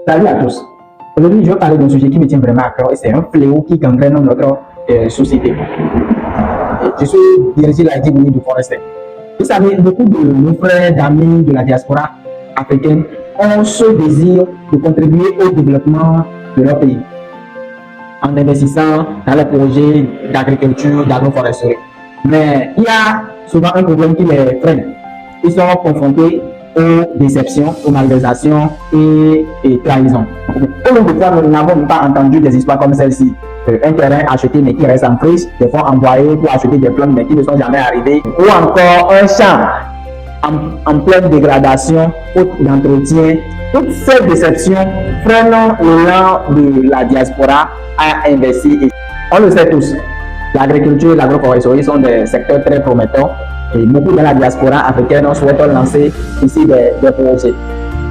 Salut à tous. Aujourd'hui, je vais parler d'un sujet qui me tient vraiment à cœur et c'est un fléau qui gangrène notre société. Je suis dirigé la Djibouni du Forestier. Vous savez, beaucoup de nos frères, d'amis de la diaspora africaine ont ce désir de contribuer au développement de leur pays en investissant dans les projets d'agriculture, d'agroforesterie. Mais il y a souvent un problème qui les freine. Ils sont confrontés aux déceptions, aux malversations et trahisons. Au long de fois, nous n'avons pas entendu des histoires comme celle-ci. Un terrain acheté mais qui reste en friche, des fonds envoyés pour acheter des plantes mais qui ne sont jamais arrivés, ou encore un champ en pleine dégradation, faute d'entretien. Toutes ces déceptions freinent l'élan de la diaspora à investir. On le sait tous, l'agriculture et l'agroforesterie sont des secteurs très prometteurs. Et beaucoup de la diaspora africaine souhaitent lancer ici des projets.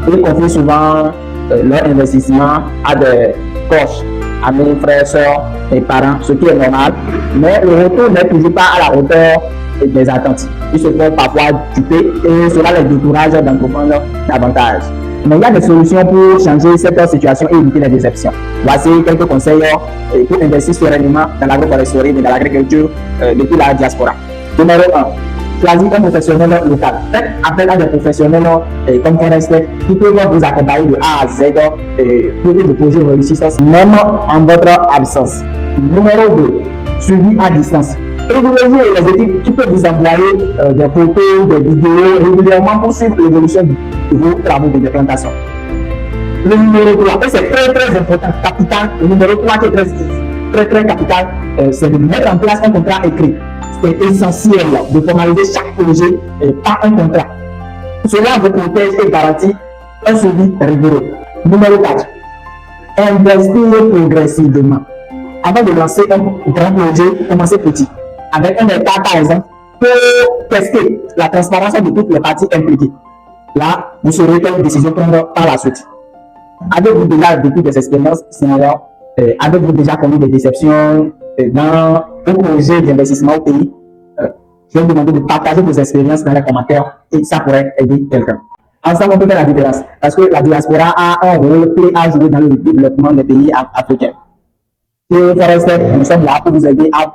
Ils confient souvent leur investissement à des coachs, amis, frères, sœurs et parents, ce qui est normal. Mais le retour n'est toujours pas à la hauteur des attentes. Ils se font parfois duper et cela les décourage d'entreprendre davantage. Mais il y a des solutions pour changer cette situation et éviter les déceptions. Voici quelques conseils pour investir sereinement dans l'agroforesterie et dans l'agriculture depuis la diaspora. Numéro 1. Choisir un professionnel local. Faites appel à des professionnels comme Forestier qui peuvent vous accompagner de A à Z pour que le projet réussisse même en votre absence. Numéro 2. Suivi à distance. Privilégiez les équipes qui peuvent vous envoyer des photos, des vidéos régulièrement pour suivre l'évolution de vos travaux de déplantation. Le numéro 3, et c'est très important, capital. Le numéro 3 qui est très capital, c'est de mettre en place un contrat écrit. C'est essentiel de formaliser chaque projet par un contrat. Cela vous protège et garantit un suivi rigoureux. Numéro 4. Investir progressivement. Avant de lancer un grand projet, commencez petit. Avec un hectare par exemple, pour tester la transparence de toutes les parties impliquées. Là, vous saurez quelle décision prendre par la suite. Avez-vous déjà vécu des expériences similaires? Avez-vous déjà connu des déceptions dans un projet d'investissement au pays? Je vais vous demander de partager vos expériences dans les commentaires et ça pourrait aider quelqu'un. Ensemble, on peut faire la différence parce que la diaspora a un rôle clé à jouer dans le développement des pays africains. Et Forestier, nous sommes là pour vous aider à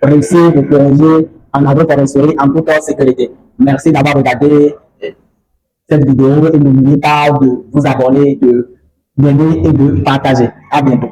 réussir vos projets en agroforesterie en toute sécurité. Merci d'avoir regardé cette vidéo et n'oubliez pas de vous abonner, de d'aimer et de partager. À bientôt.